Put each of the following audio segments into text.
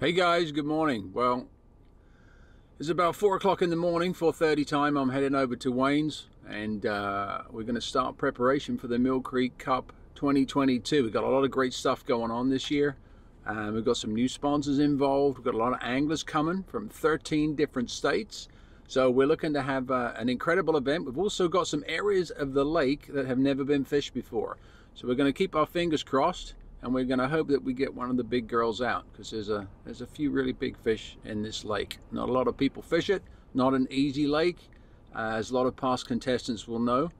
Hey guys, good morning. Well, it's about 4 o'clock in the morning, 4:30 time. I'm heading over to Wayne's and we're going to start preparation for the Mill Creek Cup 2022. We've got a lot of great stuff going on this year. We've got some new sponsors involved. We've got a lot of anglers coming from 13 different states. So we're looking to have an incredible event. We've also got some areas of the lake that have never been fished before. So we're going to keep our fingers crossed. And we're going to hope that we get one of the big girls out, because there's a few really big fish in this lake. Not a lot of people fish it. Not an easy lake, as a lot of past contestants will know.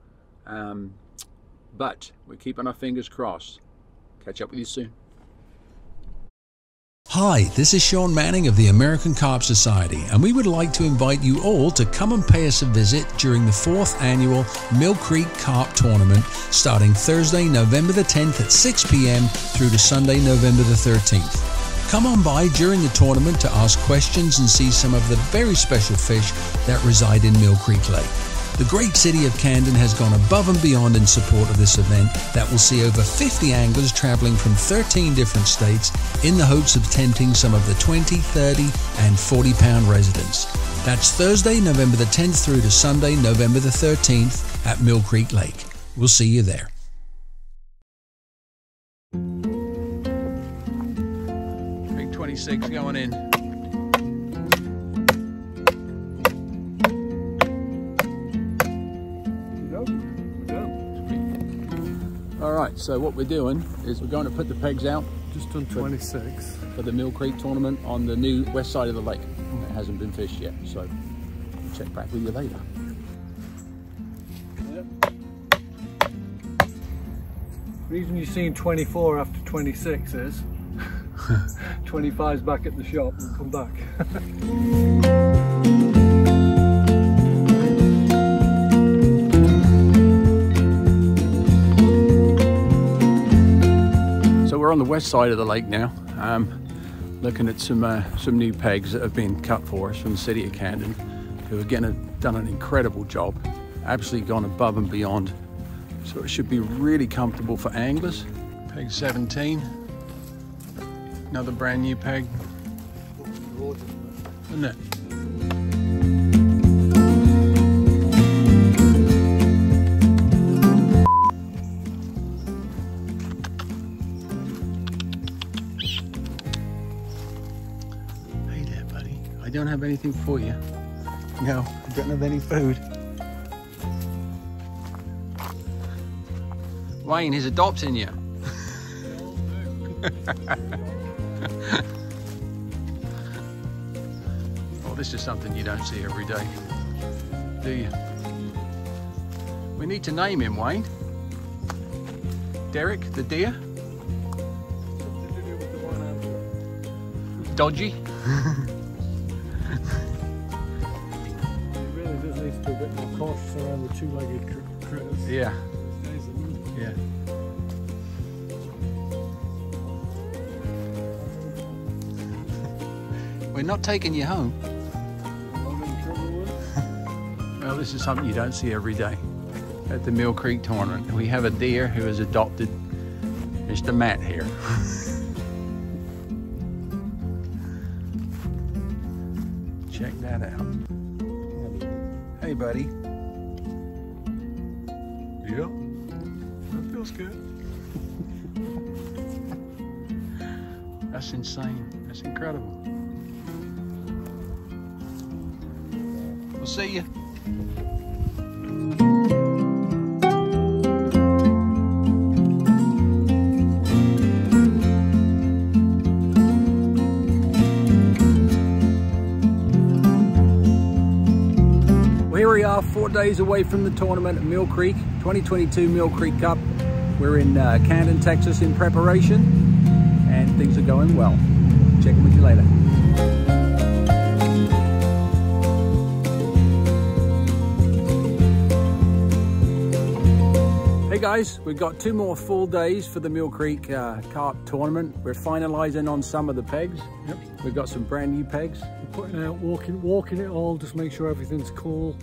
But we're keeping our fingers crossed. Catch up with you soon. Hi, this is Sean Manning of the American Carp Society, and we would like to invite you all to come and pay us a visit during the 4th annual Mill Creek Carp Tournament, starting Thursday, November the 10th at 6 p.m. through to Sunday, November the 13th. Come on by during the tournament to ask questions and see some of the very special fish that reside in Mill Creek Lake. The great city of Canton has gone above and beyond in support of this event that will see over 50 anglers traveling from 13 different states in the hopes of tempting some of the 20, 30 and 40 pound residents. That's Thursday, November the 10th through to Sunday, November the 13th at Mill Creek Lake. We'll see you there. Big 26 going in. Alright, so what we're doing is we're going to put the pegs out. Just done 26. For the Mill Creek tournament on the new west side of the lake. It hasn't been fished yet, so we'll check back with you later. The reason you're seeing 24 after 26 is 25's back at the shop. We'll come back. We're on the west side of the lake now, looking at some new pegs that have been cut for us from the city of Canton, who again have done an incredible job, absolutely gone above and beyond. So it should be really comfortable for anglers. Peg 17, another brand new peg, isn't it? I don't have anything for you. No, I don't have any food. Wayne, he's adopting you. Well, this is something you don't see every day, do you? We need to name him, Wayne. Derek, the deer? Dodgy? A bit more cautious around the two-legged critters. Yeah. Yeah. We're not taking you home. Well, this is something you don't see every day at the Mill Creek tournament. We have a deer who has adopted Mr. Matt here. Check that out. Hey, buddy. Yeah, that feels good. That's insane. That's incredible. We'll see you. Here we are, 4 days away from the tournament at Mill Creek, 2022 Mill Creek Cup. We're in Canton, Texas in preparation, and things are going well. Check in with you later. Hey guys, we've got 2 more full days for the Mill Creek Carp Tournament. We're finalising on some of the pegs. Yep. We've got some brand new pegs. We're putting out, walking it all, just make sure everything's cool.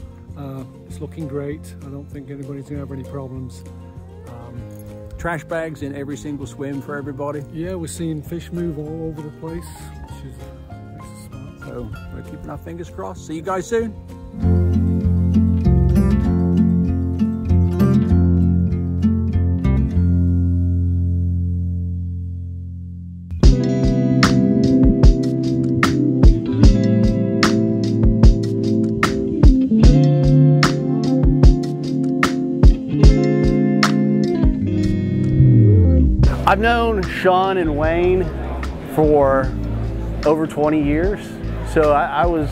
It's looking great. I don't think anybody's gonna have any problems. Trash bags in every single swim for everybody. Yeah, we're seeing fish move all over the place, which is So we're keeping our fingers crossed. See you guys soon. I've known Sean and Wayne for over 20 years. So I was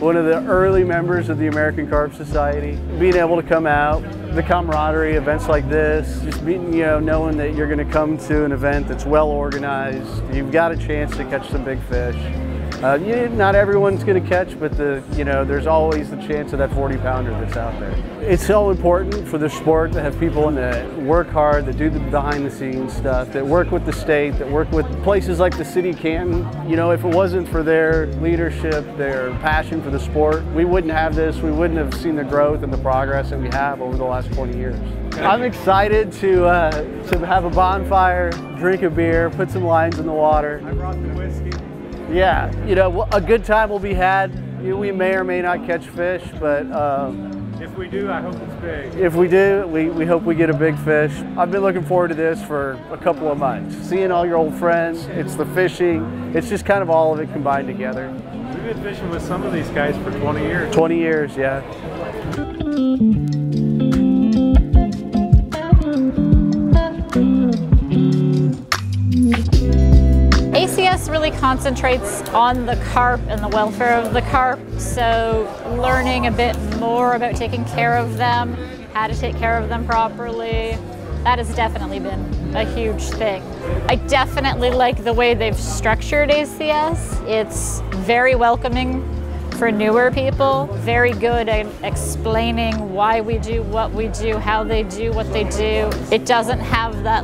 one of the early members of the American Carp Society. Being able to come out, the camaraderie, events like this, just being, knowing that you're going to come to an event that's well organized, you've got a chance to catch some big fish. Not everyone's going to catch, but there's always the chance of that 40-pounder that's out there. It's so important for the sport to have people that work hard, that do the behind-the-scenes stuff, that work with the state, that work with places like the city of Canton. If it wasn't for their leadership, their passion for the sport, we wouldn't have this. We wouldn't have seen the growth and the progress that we have over the last 20 years. I'm excited to have a bonfire, drink a beer, put some lines in the water. I brought the whiskey. Yeah, a good time will be had. We may or may not catch fish, but if we do, I hope it's big. If we do, we hope we get a big fish. I've been looking forward to this for a couple of months. Seeing all your old friends, it's the fishing, it's just kind of all of it combined together. We've been fishing with some of these guys for 20 years. 20 years, yeah. ACS really concentrates on the carp and the welfare of the carp, so learning a bit more about taking care of them, how to take care of them properly, that has definitely been a huge thing. I definitely like the way they've structured ACS. It's very welcoming for newer people, very good at explaining why we do what we do, how they do what they do. It doesn't have that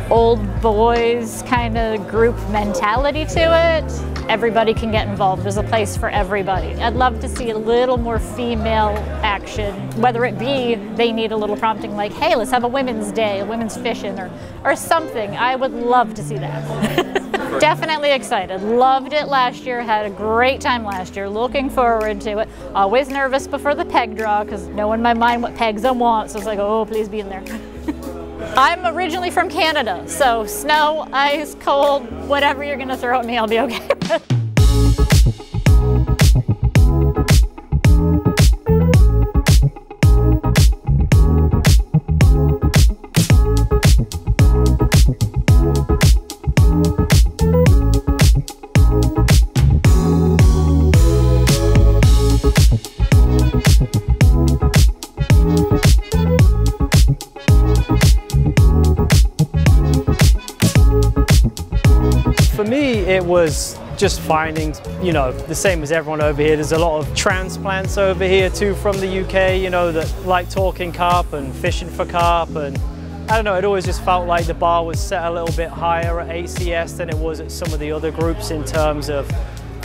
old boys kind of group mentality to it. Everybody can get involved. There's a place for everybody. I'd love to see a little more female action, whether it be they need a little prompting like, hey, let's have a women's day, a women's fishing or something. I would love to see that. Definitely excited. Loved it last year, had a great time last year, looking forward to it. Always nervous before the peg draw because know in my mind what pegs I want, so it's like, oh, please be in there. I'm originally from Canada, so snow, ice, cold, whatever you're gonna throw at me, I'll be okay with. For me, it was just finding, the same as everyone over here. There's a lot of transplants over here too from the UK, that like talking carp and fishing for carp, and I don't know, it always just felt like the bar was set a little bit higher at ACS than it was at some of the other groups in terms of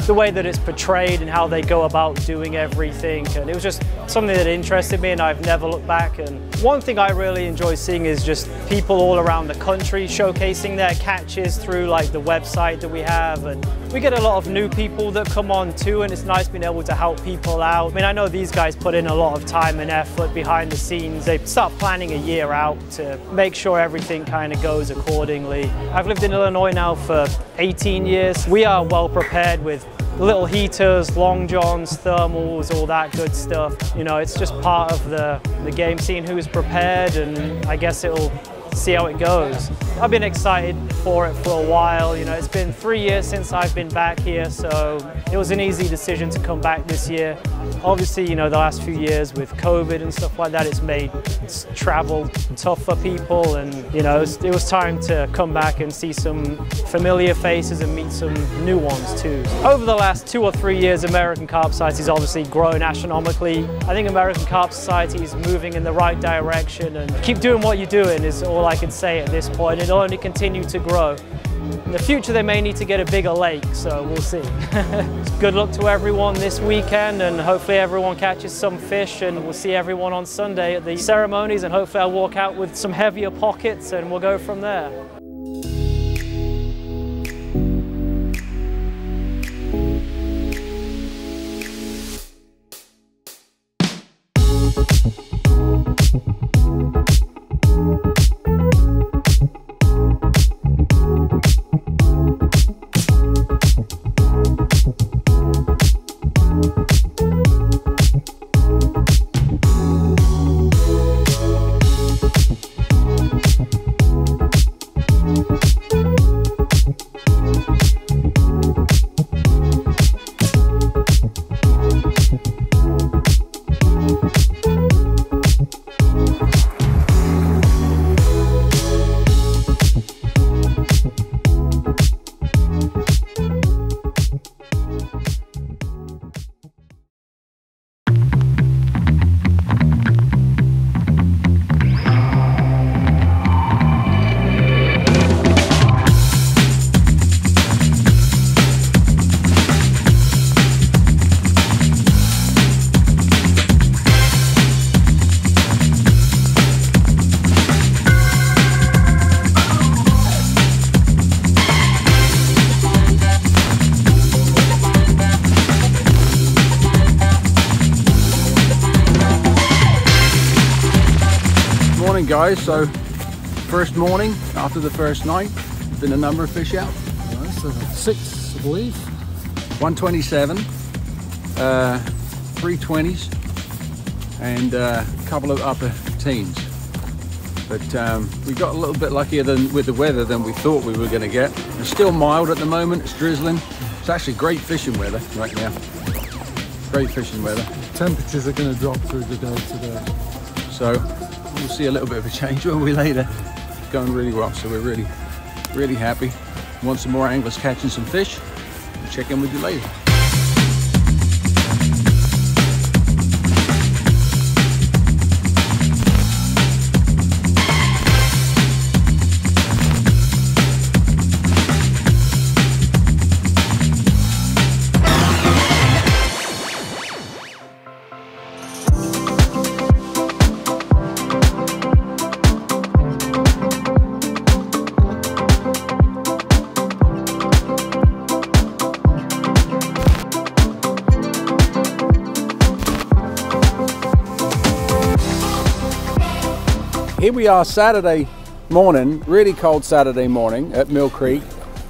the way that it's portrayed and how they go about doing everything, and it was just something that interested me and I've never looked back. And one thing I really enjoy seeing is just people all around the country showcasing their catches through the website that we have, and we get a lot of new people that come on too, and it's nice being able to help people out. I mean, I know these guys put in a lot of time and effort behind the scenes. They start planning a year out to make sure everything kind of goes accordingly. I've lived in Illinois now for 18 years. We are well prepared with little heaters, long johns, thermals, all that good stuff. It's just part of the game, seeing who's prepared, and I guess it'll see how it goes. I've been excited for it for a while. It's been 3 years since I've been back here, so it was an easy decision to come back this year. Obviously, the last few years with COVID and stuff like that, it's made travel tough for people, and it was time to come back and see some familiar faces and meet some new ones too. Over the last 2 or 3 years, American Carp Society has obviously grown astronomically. I think American Carp Society is moving in the right direction, and keep doing what you're doing is all I can say at this point. It'll only continue to grow. In the future, they may need to get a bigger lake, so we'll see. Good luck to everyone this weekend, and hopefully everyone catches some fish, and we'll see everyone on Sunday at the ceremonies, and hopefully I'll walk out with some heavier pockets and we'll go from there. guys, so first morning after the first night, been a number of fish out. Nice, 6 I believe. 127, 320s, and a couple of upper teens. But we got a little bit luckier with the weather than we thought we were going to get. It's still mild at the moment, it's drizzling. It's actually great fishing weather right now. Great fishing weather. Temperatures are going to drop through the day today. So we'll see a little bit of a change, won't we, later? Going really well, so we're really, really happy. Want some more anglers catching some fish? We'll check in with you later. Here we are Saturday morning, really cold Saturday morning at Mill Creek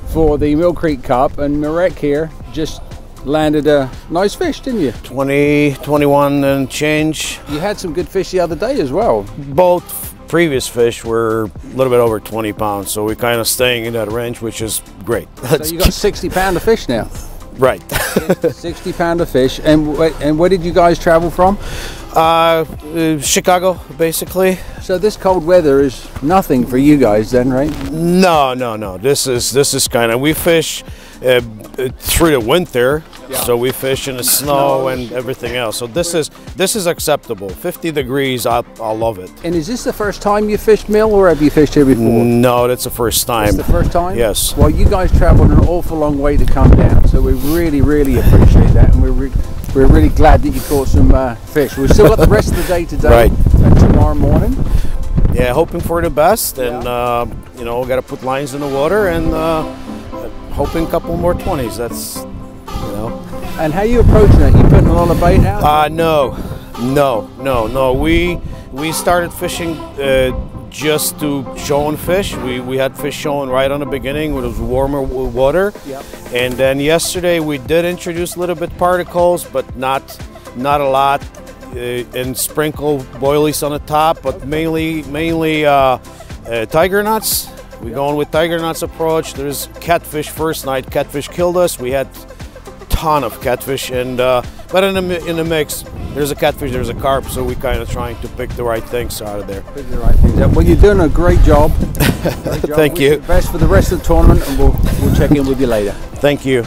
for the Mill Creek Cup, and Marek here just landed a nice fish, didn't you? 20, 21 and change. You had some good fish the other day as well. Both previous fish were a little bit over 20 pounds, so we're kind of staying in that range, which is great. So you got 60-pounder fish now? Right. 60-pounder fish. And where did you guys travel from? Chicago, basically. So this cold weather is nothing for you guys then, right? No. This is kind of, we fish through the winter, so we fish in the snow and everything else. So this is acceptable. 50 degrees, I love it. And is this the first time you fished Mill, or have you fished here before? No, that's the first time. It's the first time? Yes. Well, you guys traveled an awful long way to come down, so we really, really appreciate that, and we're really glad that you caught some fish. We've still got the rest of the day today, right, and tomorrow morning. Yeah, hoping for the best, and you know, got to put lines in the water, and hoping a couple more 20s. That's, you know. And how are you approaching it? You putting a lot of bait out? No. We started fishing just to show and fish. We had fish showing right on the beginning when it was warmer water. Yep. And then yesterday we did introduce a little bit particles, but not a lot, and sprinkle boilies on the top, but mainly tiger nuts. We're going with tiger nuts approach. There's catfish first night. Catfish killed us. We had ton of catfish, and but in the mix, there's a catfish, there's a carp, so we're kind of trying to pick the right things out of there. Pick the right things out. Well, you're doing a great job. Thank you. Best for the rest of the tournament, and we'll check in with you later. Thank you.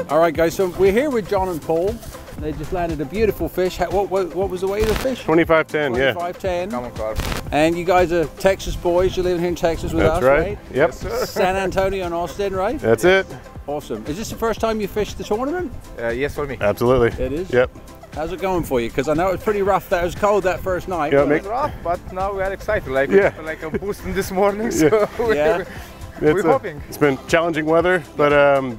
All right, guys, so we're here with John and Paul. They just landed a beautiful fish. What was the weight of the fish? 2510, yeah. 2510. Common carp. And you guys are Texas boys. You're living here in Texas with us, right? Yep. San Antonio and Austin, right? That's it. Awesome. Is this the first time you fished the tournament? Yes, for me. Absolutely. It is? Yep. How's it going for you? Because I know it was pretty rough. That was cold that first night. Yeah, It was rough, but now we are excited. Like a boost this morning. So we're hoping. It's been challenging weather, but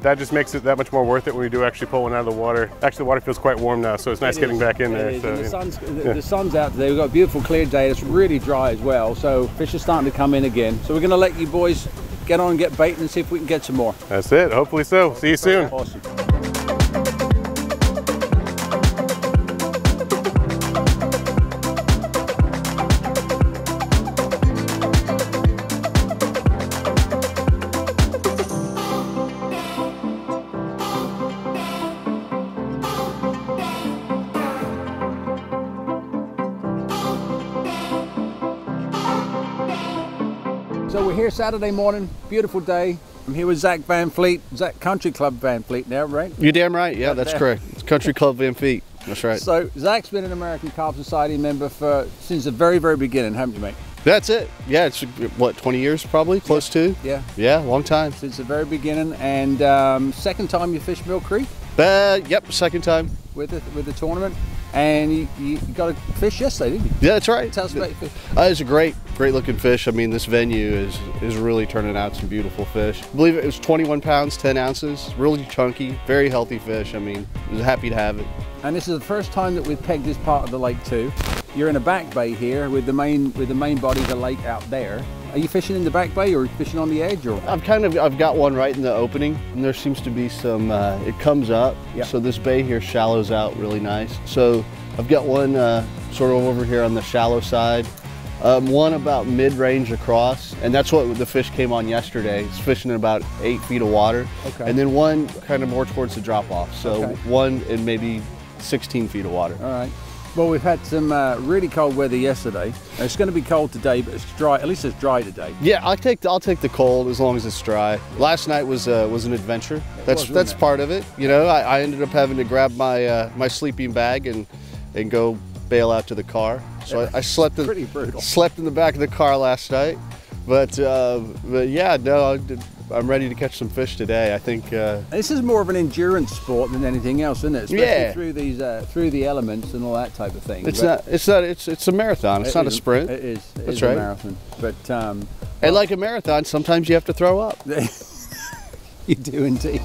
that just makes it that much more worth it when we do actually pull one out of the water. Actually, the water feels quite warm now, so it's nice getting back in there. So, the sun's out today. We've got a beautiful clear day. It's really dry as well, so fish are starting to come in again. So we're going to let you boys get on and get baiting and see if we can get some more. That's it. Hopefully so. See you soon. Awesome. So we're here Saturday morning, beautiful day. I'm here with Zach Van Fleet, Zach Country Club Van Fleet now, right? You're damn right, yeah, that's correct. It's Country Club Van Fleet, that's right. So Zach's been an American Carp Society member since the very, very beginning, haven't you, mate? That's it, yeah, it's what, 20 years probably, close to? Yeah. Yeah, long time. Since the very beginning, and second time you fished Mill Creek? Yep, second time. With the tournament, and you got a fish yesterday, didn't you? Yeah, that's right. Tell us about your fish. It was a great great looking fish. I mean, this venue is really turning out some beautiful fish. I believe it was 21 pounds, 10 ounces, really chunky, very healthy fish. I mean, I was happy to have it. And this is the first time that we've pegged this part of the lake too. You're in a back bay here with the main body of the lake out there. Are you fishing in the back bay or fishing on the edge? Or I've got one right in the opening, and there seems to be some, it comes up. Yep. So this bay here shallows out really nice. So I've got one sort of over here on the shallow side, one about mid-range across, and that's what the fish came on yesterday. It's fishing in about 8 feet of water. Okay. And then one kind of more towards the drop-off. So one in maybe 16 feet of water. All right. Well, we've had some really cold weather yesterday. It's going to be cold today, but it's dry. At least it's dry today. Yeah, I'll take the cold as long as it's dry. Last night was an adventure. That's part of it. You know, I ended up having to grab my my sleeping bag and go bail out to the car. So I slept in the back of the car last night. But yeah, no, I'm ready to catch some fish today. I think this is more of an endurance sport than anything else, isn't it? Especially through these through the elements and all that type of thing. It's a marathon. It's not a sprint. It is. That's right. A marathon. But and like a marathon, sometimes you have to throw up. You do indeed.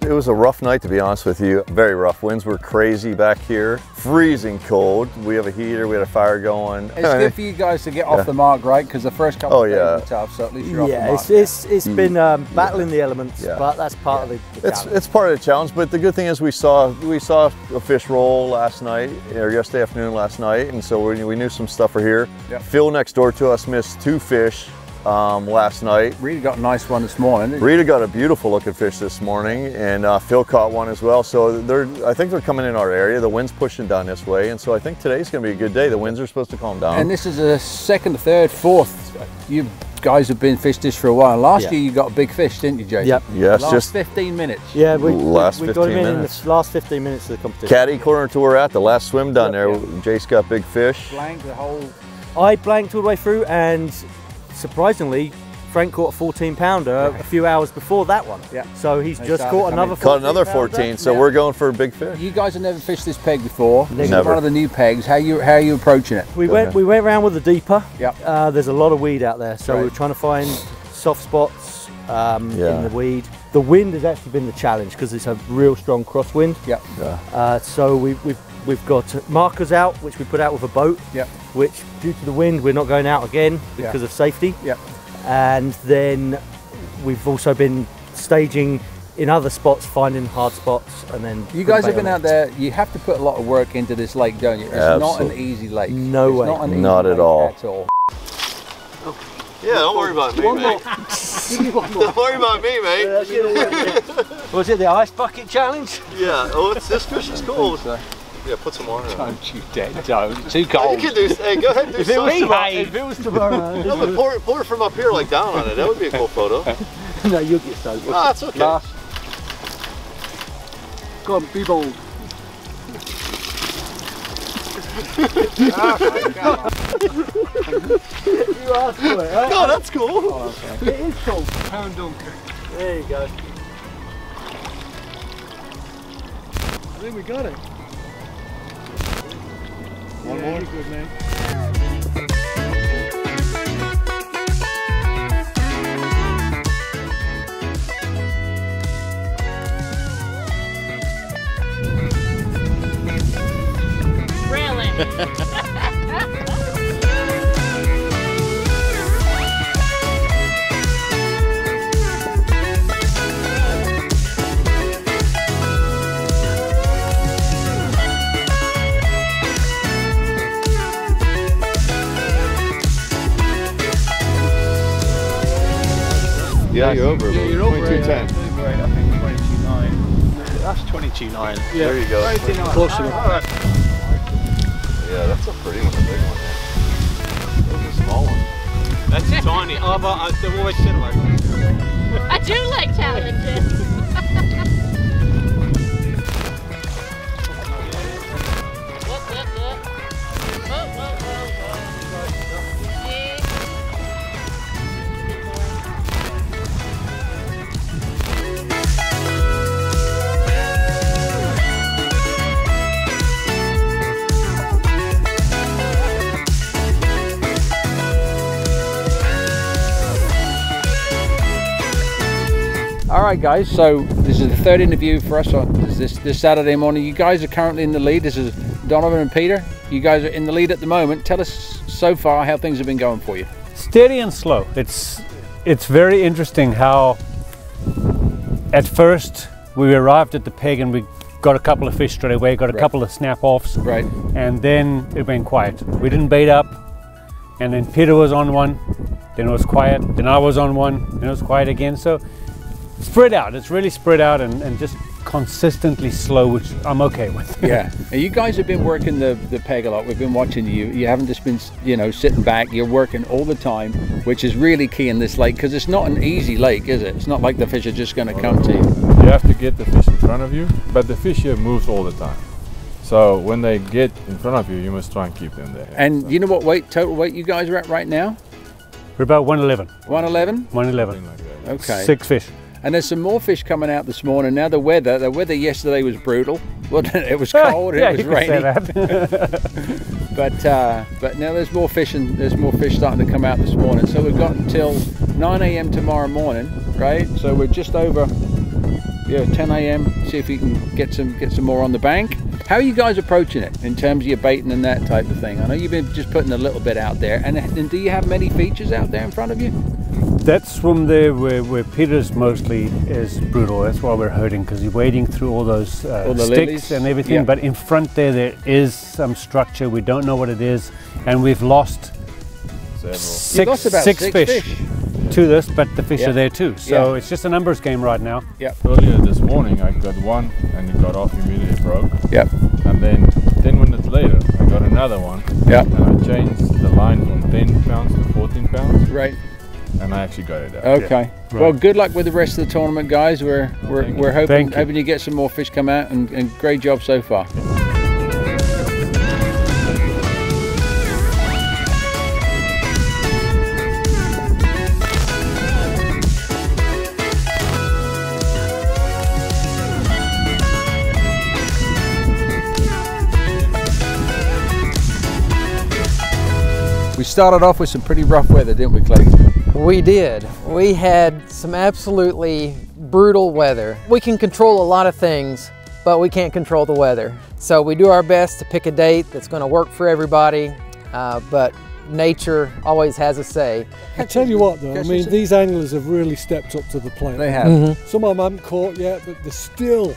It was a rough night, to be honest with you. Very rough. Winds were crazy back here. Freezing cold. We have a heater, we had a fire going. It's good for you guys to get off the mark, right? Because the first couple of days were tough, so at least you're off the mark. It's been battling the elements, but that's part of the challenge. It's part of the challenge, but the good thing is we saw a fish roll last night, or yesterday afternoon last night, and so we knew some stuff were here. Yep. Phil next door to us missed 2 fish last night. Rita got a nice one this morning, didn't Rita got a beautiful looking fish this morning, and Phil caught one as well. So I think they're coming in our area. The wind's pushing down this way, and so I think today's going to be a good day. The winds are supposed to calm down. And this is a second, third, fourth. You guys have been fished this for a while. Last year you got a big fish, didn't you, Jason? Yep. Yes. Last 15 minutes. Yeah, we got 15 him in minutes. the last 15 minutes of the competition. Caddy corner to we're at, the last swim down there. Jace got big fish. Blanked the whole... I blanked all the way through, and surprisingly, Frank caught a 14-pounder a few hours before that one. Yeah. So he's just caught another 14. Caught another 14, so we're going for a big fish. You guys have never fished this peg before. This never. is one of the new pegs. How are you approaching it? We went around with the deeper. Yep. There's a lot of weed out there, so we're trying to find soft spots in the weed. The wind has actually been the challenge because it's a real strong crosswind. Yep. So we've got markers out, which we put out with a boat. Yep. Which, due to the wind, we're not going out again because of safety. Yep. And then we've also been staging in other spots, finding hard spots, and then you guys have been out there. You have to put a lot of work into this lake, don't you? It's not an easy lake. No way. Not at all. Yeah, don't worry about me, mate. Don't worry about me, mate. Was it the ice bucket challenge? Yeah. Oh, this fish is cool. Yeah, put some water on. Don't you dare, don't. Too cold. You can do, hey, go ahead and do if it was tomorrow. No, but pour it from up here, like down on it. That would be a cool photo. No, you'll get soaked. Ah, that's okay. Last. Go on, be bold. You asked for it, right? Oh, that's cool. Oh, okay. It is cool. Pound dunker. There you go. I think we got it. One more. You're good, mate. Really? Yeah, you're over. Yeah, you're over. 22.10. I think 22.9. That's 22.9. Yeah. There you go. Close enough. Yeah, that's a pretty one, a big one. That's a small one. That's tiny. Oh, but I've always said like I do like challenges. right, guys, so this is the third interview for us on this Saturday morning. You guys are currently in the lead. This is Donovan and Peter. You guys are in the lead at the moment. Tell us so far how things have been going for you. Steady and slow. It's very interesting how at first we arrived at the peg and we got a couple of fish straight away, got a couple of snap-offs, and then it went quiet. We didn't bait up, and then Peter was on one, then it was quiet, then I was on one, then it was quiet again. So spread out, it's really spread out and just consistently slow, which I'm okay with. Yeah, and you guys have been working the peg a lot. We've been watching you. You haven't just been, you know, sitting back. You're working all the time, which is really key in this lake, because it's not an easy lake, is it? It's not like the fish are just going to come to you. You have to get the fish in front of you, but the fish here moves all the time. So when they get in front of you, you must try and keep them there. And you know what total weight you guys are at right now? We're about 111. 111? 111. Like that. Okay. 6 fish. And there's some more fish coming out this morning. Now the weather yesterday was brutal. It was cold, yeah, it was rainy. But now there's more fish, and there's more fish starting to come out this morning. So we've got until 9 a.m. tomorrow morning, right? So we're just over 10 a.m. See if we can get some more on the bank. How are you guys approaching it in terms of your baiting and that type of thing? I know you've been just putting a little bit out there. And do you have many features out there in front of you? That's from there where Peter's mostly is brutal. That's why we're hurting, because you're wading through all those sticks lilies and everything. Yeah. But in front there is some structure. We don't know what it is, and we've lost six fish to this, but the fish are there too. So it's just a numbers game right now. Earlier this morning, I got one, and it got off immediately, broke. And then 10 minutes later, I got another one. And I changed the line from 10 pounds to 14 pounds. Right. And I actually got it out. Okay. Well, good luck with the rest of the tournament, guys. We're hoping you get some more fish come out, and great job so far. We started off with some pretty rough weather, didn't we, Clay? We did. We had some absolutely brutal weather. We can control a lot of things, but we can't control the weather. So we do our best to pick a date that's going to work for everybody, but nature always has a say. I tell you what though, I mean, these anglers have really stepped up to the plate. They have. Some of them haven't caught yet, but they're still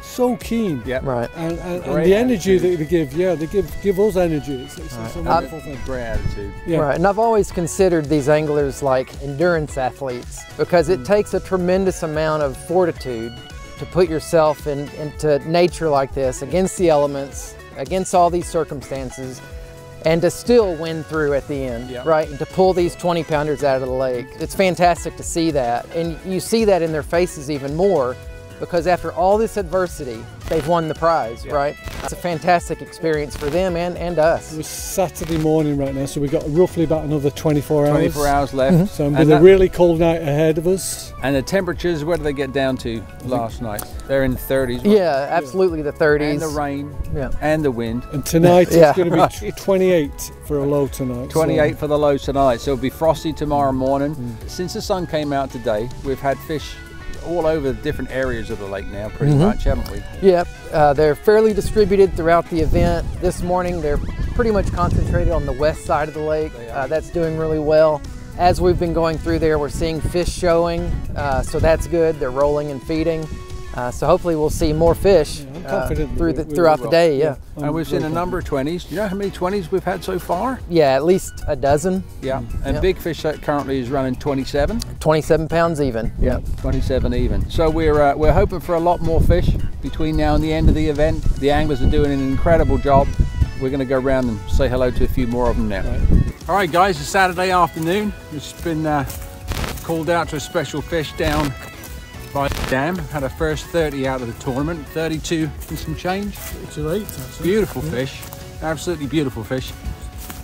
so keen. Right. And the energy that they give, they give us energy. It's a wonderful thing. Great attitude. Right, and I've always considered these anglers like endurance athletes, because it takes a tremendous amount of fortitude to put yourself into nature like this, against the elements, against all these circumstances, and to still win through at the end, right? And to pull these 20-pounders out of the lake. It's fantastic to see that, and you see that in their faces even more, because after all this adversity, they've won the prize, right? It's a fantastic experience for them and us. It was Saturday morning right now, so we've got roughly about another 24 hours. 24 hours left. So with a really cold night ahead of us. And the temperatures, where did they get down to last night? They're in the 30s. Right? Yeah, absolutely the 30s. And the rain, and the wind. And tonight it's going to be 28 for a low tonight. 28 for the low tonight, so it'll be frosty tomorrow morning. Since the sun came out today, we've had fish all over the different areas of the lake now, pretty much, haven't we? Yep, they're fairly distributed throughout the event. This morning they're pretty much concentrated on the west side of the lake. That's doing really well. As we've been going through there, we're seeing fish showing, so that's good. They're rolling and feeding. So hopefully we'll see more fish throughout the day, And we've seen a number of 20s. Do you know how many 20s we've had so far? Yeah, at least a dozen. Yeah, and big fish that currently is running 27. 27 pounds even. Yeah, 27 even. So we're hoping for a lot more fish between now and the end of the event. The anglers are doing an incredible job. We're going to go around and say hello to a few more of them now. All right, guys, it's Saturday afternoon. It's been called out to a special fish down by the dam. Had our first 30 out of the tournament, 32 and some change. 38, actually. Beautiful fish, absolutely beautiful fish.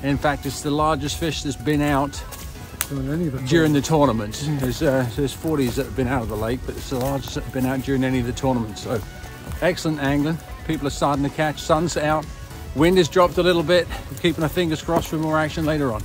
In fact, it's the largest fish that's been out during the tournament. There's 40s that have been out of the lake, but it's the largest that have been out during any of the tournaments. So excellent angling. People are starting to catch. Sun's out. Wind has dropped a little bit. We're keeping our fingers crossed for more action later on.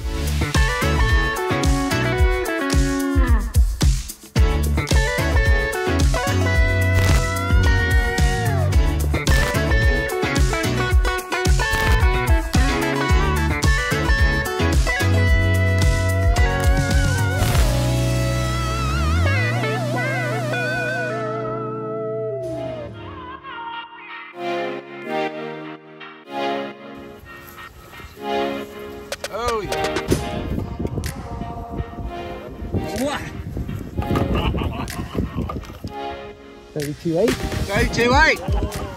32.8. 32.8.